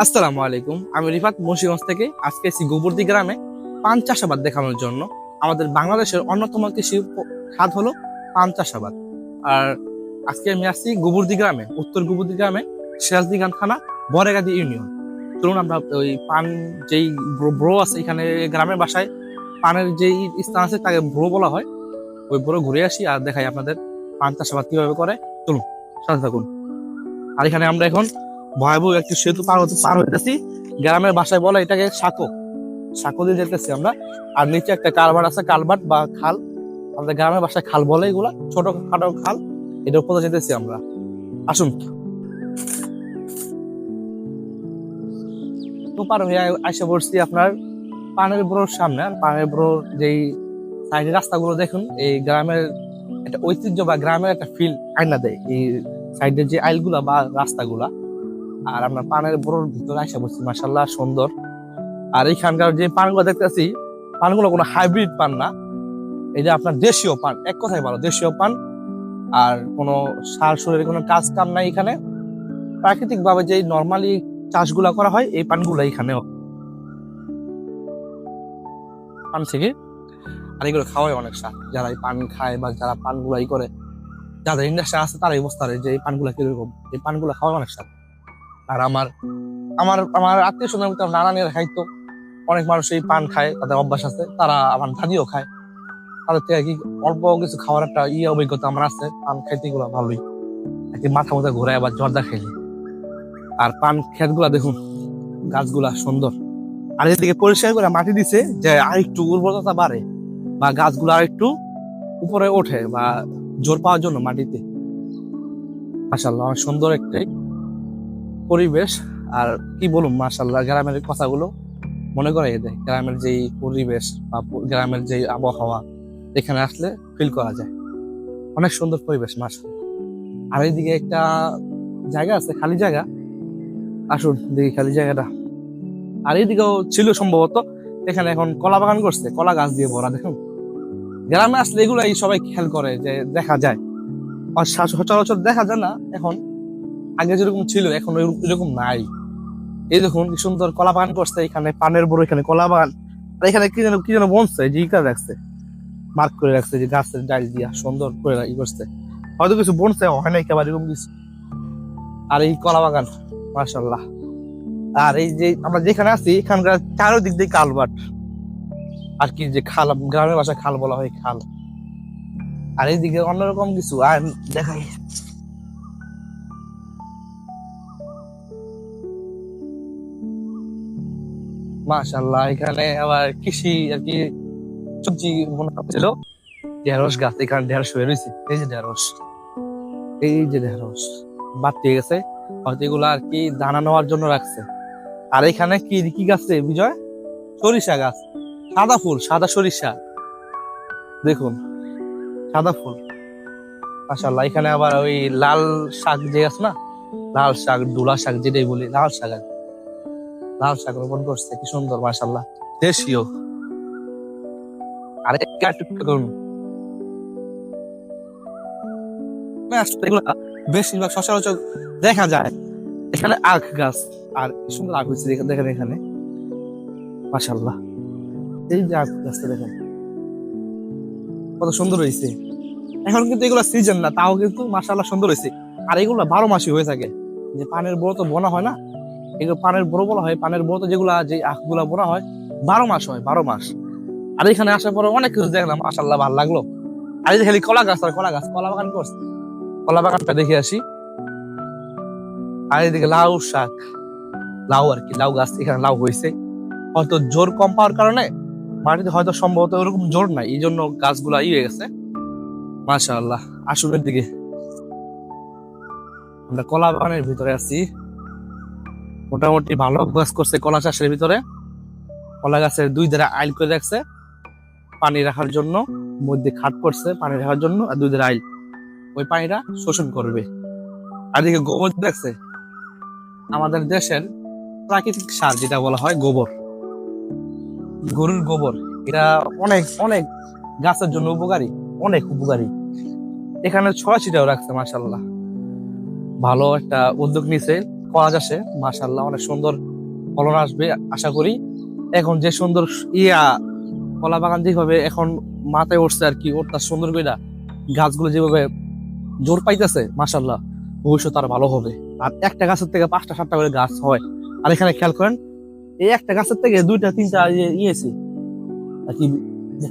আসসালামু আলাইকুম। আমি রিফাত মুন্সিগঞ্জ থেকে আজকে এসেছি গোবর্ধি গ্রামে পান চাষাবাদ দেখানোর জন্য। আমাদের বাংলাদেশের অন্যতম কৃষি খাত হলো পান চাষাবাদ। আর আজকে আমি আসছি গোবর্ধি গ্রামে, উত্তর গোবর্ধি গ্রামে, সিরাজদিগান থানা, বরেগাদি ইউনিয়ন। চলুন আমরা ওই পান যেই ব্রো আছে এখানে গ্রামের বাসায় পানের যেই স্থান আছে তাকে ব্রো বলা হয়, ওই ব্রো ঘুরে আসি আর দেখাই আপনাদের পান চাষাবাদ কিভাবে করে। চলুন সাথে থাকুন। আর এখানে আমরা এখন ভয়াবহ একটি সেতু পার হইতেছি। গ্রামের ভাষায় বলে এটাকে সাঁকো, সাঁকো দিয়ে যেতেছি আমরা। আর নিচে একটা কালভার্ট আছে, কালভার্ট বা খাল, আমাদের গ্রামের ভাষায় খাল বলে, এগুলা ছোট খাটো খাল, এটার উপরে যেতেছি আমরা। আসুন। তো পার হয়ে এসে পড়ছি আপনার পানের ব্রোর সামনে। আর পানের ব্রোর যেই সাইডের রাস্তাগুলো দেখুন, এই গ্রামের একটা ঐতিহ্য বা গ্রামের একটা ফিল আইনা দেয় এই সাইডের যে আইলগুলা বা রাস্তাগুলা। আর আমরা পানের বড়োর ভিতরে আসা বলছি, মাসাল্লাহ সুন্দর। আর এইখানকার যে পানগুলো দেখতেছি, পানগুলো কোনো হাইব্রিড পান না, এটা আপনার দেশীয় পান, এক কথায় ভালো দেশীয় পান। আর কোনো সার সুরের কোনো কাজ কাম নাই এখানে। প্রাকৃতিক ভাবে যে নর্মালি চাষগুলা করা হয় এই পানগুলো এখানেও পান থেকে। আর এগুলো খাওয়াই অনেক স্বাদ, যারা এই পান খায় বা যারা পানগুলো করে, যাদের ইন্ডাস্ট্রি আছে তারাই বুঝতে পারে যে এই পানগুলা কিরকম। এই পানগুলো খাওয়াই অনেক স্বাদ। আর আমার আমার আমার আত্মীয় স্বজন নানানিরা খাইতো, অনেক মানুষ এই পান খায়, তাদের অভ্যাস আছে, তারা আমার দাদিও খায়। তাদের থেকে কি অল্প কিছু খাওয়ার একটা অভিজ্ঞতা আমার আছে। পান খাইতে গুলো ভালোই, একটি মাথা মধ্যে ঘুরে আবার জর্দা খাইলি। আর পান ক্ষেত গুলা দেখুন, গাছগুলা সুন্দর। আর এদিকে পরিষ্কার করে মাটি দিছে যে আর একটু উর্বরতা বাড়ে বা গাছগুলো আর একটু উপরে ওঠে বা জোর পাওয়ার জন্য মাটিতে। মাশাআল্লাহ অনেক সুন্দর একটি পরিবেশ। আর কি বলুন, মাশাআল্লাহ গ্রামের কথাগুলো মনে করে দেয়, গ্রামের যেই পরিবেশ বা গ্রামের যে আবহাওয়া এখানে আসলে ফিল করা যায়। অনেক সুন্দর পরিবেশ মাশাআল্লাহ। আর এইদিকে একটা জায়গা আছে, খালি জায়গা, আসুন দেখি খালি জায়গাটা। আর এইদিকেও ছিল সম্ভবত, এখানে এখন কলা বাগান করছে, কলা গাছ দিয়ে ভরা। দেখুন গ্রামে আসলে এগুলাই সবাই খেয়াল করে, যে দেখা যায় আর সচরাচর দেখা যায় না এখন। আগে যেরকম ছিল এখন এরকম নাই। এই দেখুন কি সুন্দর কলা বাগান করছে, এখানে পানের বড়, এখানে কলা বাগান। আর এখানে কি যেন বনছে, যে ইটা রাখছে, মার্ক করে রাখছে, যে গাছের ডাল দিয়া সুন্দর করে ই করছে। হয়তো কিছু বনছে, হয় না একেবারে এরকম কিছু। আর এই কলা বাগান মাশাআল্লাহ। আর এই যে আমরা যেখানে আছি এখানকার চারোদিক দিয়ে কালভার্ট, আর কি যে খাল, গ্রামের ভাষায় খাল বলা হয়, খাল। আর এইদিকে অন্যরকম কিছু আর দেখাই। মাশাআল্লাহ এখানে আবার কৃষি আর কি সবজি মনে হচ্ছিল। ঢেঁড়স গাছ, এখানে ঢেঁড়স হয়ে রয়েছে, এই যে ঢেঁড়স, এই যে ঢেঁড়স বাড়তে গেছে, হয়তো এগুলো আর কি দানা নেওয়ার জন্য রাখছে। আর এখানে কি কি গাছ রে বিজয়? সরিষা গাছ, সাদা ফুল, সাদা সরিষা, দেখুন সাদা ফুল। মাশাআল্লাহ এখানে আবার ওই লাল শাক যে আছে না, লাল শাক, ডুলা শাক যেটাই বলি, লাল শাক আর কি। লাল শাক রোপণ করছে, কি সুন্দর মাশাআল্লাহ, দেশীয়। আর এগুলা বেশিরভাগ সচরাচর দেখা যায়। এখানে আখ গাছ, আর কি সুন্দর আখ হয়েছে দেখেন এখানে মাশাআল্লাহ। এই যে আখ গাছটা দেখেন কত সুন্দর হয়েছে। এখন কিন্তু এগুলা সিজন না, তাও কিন্তু মাশাআল্লাহ সুন্দর হয়েছে। আর এগুলা 12 মাসই হয়ে থাকে। যে পানের বড় তো বোনা হয় না, এগুলো পানের বড় বলা হয়। পানের বড় তো যেগুলা, যে আখ গুলা বোনা হয় 12 মাস হয়, 12 মাস। আর এখানে আসার পরে অনেক কিছু দেখলাম, মাশাআল্লাহ ভালো লাগলো। আর এই যে খালি কলা গাছ আর কলা গাছ, কলা বাগান করছে, কলা বাগানটা দেখে আসি। আর এদিকে লাউ শাক, লাউ আর কি, লাউ গাছ, এখানে লাউ হয়েছে। হয়তো জোর কম পাওয়ার কারণে মাটিতে হয়তো সম্ভবত ওরকম জোর নাই, এই জন্য গাছগুলা হয়ে গেছে। মাশাআল্লাহ আসুনের দিকে আমরা কলা বাগানের ভিতরে আছি। মোটামুটি ভালো গাছ করছে কলা চাষের ভিতরে। কলা গাছের দুই ধারে আইল করে রাখছে পানি রাখার জন্য, মধ্যে খাট করছে পানি রাখার জন্য, আর দুই ধারে আইল, ওই পানিটা শোষণ করবে। আর এদিকে গোবর রাখছে, আমাদের দেশের প্রাকৃতিক সার যেটা বলা হয় গোবর, গরুর গোবর। এটা অনেক অনেক গাছের জন্য উপকারী, অনেক উপকারী। এখানে ছড়াছিটাও রাখছে, মাশাআল্লাহ ভালো একটা উদ্যোগ নিছে কলা চাষে। মাশাআল্লাহ অনেক সুন্দর ফলন আসবে আশা করি। এখন যে সুন্দর কলা বাগান যেভাবে এখন মাথায় উঠছে আর কি, ওর সুন্দর করে গাছগুলো যেভাবে জোর পাইতেছে, মাশাল্লাহ ভবিষ্যৎ আর ভালো হবে। আর একটা গাছের থেকে 5টা 7টা করে গাছ হয়। আর এখানে খেয়াল করেন, এই একটা গাছের থেকে 2টা 3টা ইয়েছে আর কি,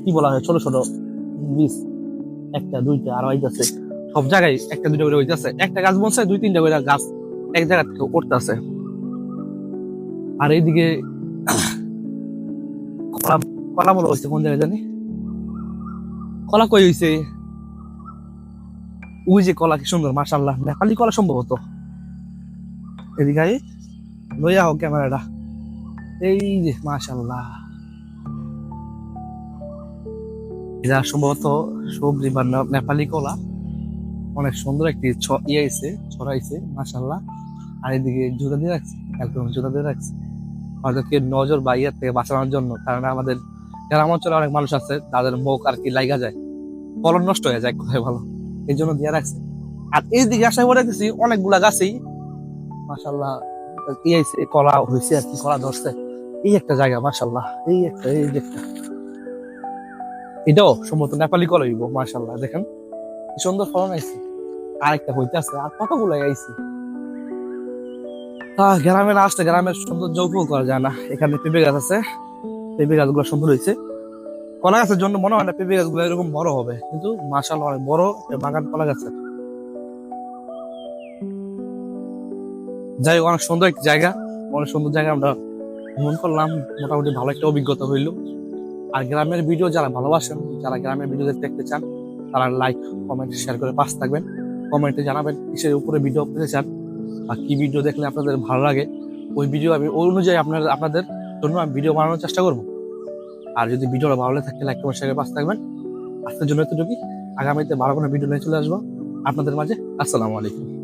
কি বলা হয়, ছোট ছোট বীজ, 1টা 2টা আর হইতেছে সব জায়গায় 1টা 2টা করে হইতেছে। একটা গাছ বলছে 2-3টা করে গাছ এক জায়গা থেকে উঠতেছে। আর এইদিকে কলা, কলা বলা হয়েছে কোন জায়গায় জানি, কলা কই হইছে, ওই যে কলা কি সুন্দর, মাশাআল্লাহ নেপালি কলা সম্ভবত। এদিকে লইয়া হোক ক্যামেরাটা, এই যে মাশাআল্লাহ, এটা সম্ভবত সবজি বা নেপালি কলা। অনেক সুন্দর একটি ছড়াইছে মাশাআল্লাহ। আর এদিকে জুতা দিয়ে রাখছে, একদম জুতা দিয়ে রাখছে হয়তো কি নজর বা ইয়ের থেকে বাঁচানোর জন্য। কারণ আমাদের গ্রাম অঞ্চলে অনেক মানুষ আছে তাদের মুখ আর কি লাইগা যায়, ফলন নষ্ট হয়ে যায় কোথায় ভালো, এই জন্য দিয়ে রাখছে। আর এইদিকে আশা করে দেখতেছি অনেকগুলা গাছেই মাশাআল্লাহ কলা হয়েছে আর কি, কলা ধরছে। এই একটা জায়গা মাশাআল্লাহ, এই একটা এটাও সম্ভবত নেপালি কলা হইব। মাশাআল্লাহ দেখেন কি সুন্দর ফলন আইছে, আরেকটা হইতে আছে, আর কতগুলো আইছে। গ্রামে না আসলে গ্রামের সৌন্দর্য উপভোগ করা যায় না। এখানে পেঁপে গাছ আছে, পেঁপে গাছগুলো সুন্দর হয়েছে। কলা গাছের জন্য মনে হয় না পেঁপে গাছগুলো এরকম বড় হবে, কিন্তু মাশাআল্লাহ অনেক বড় বাগান কলা গাছের। যাই হোক, অনেক সুন্দর একটি জায়গা, অনেক সুন্দর জায়গা আমরা ভ্রমণ করলাম, মোটামুটি ভালো একটা অভিজ্ঞতা হইলো। আর গ্রামের ভিডিও যারা ভালোবাসেন, যারা গ্রামের ভিডিও দেখতে চান, তারা লাইক কমেন্ট শেয়ার করে পাশে থাকবেন। কমেন্টে জানাবেন কিসের উপরে ভিডিও পেতে চান বা কি ভিডিও দেখলে আপনাদের ভালো লাগে। ওই ভিডিও আমি ওই অনুযায়ী আপনাদের জন্য আমি ভিডিও বানানোর চেষ্টা করবো। আর যদি ভিডিওটা ভালো থাকে লাইক কমেন্ট শেয়ার করে পাশে থাকবেন। আজকের জন্য এতটুকুই, আগামীতে ভালো কোনো ভিডিও নিয়ে চলে আসবো আপনাদের মাঝে। আসসালামু আলাইকুম।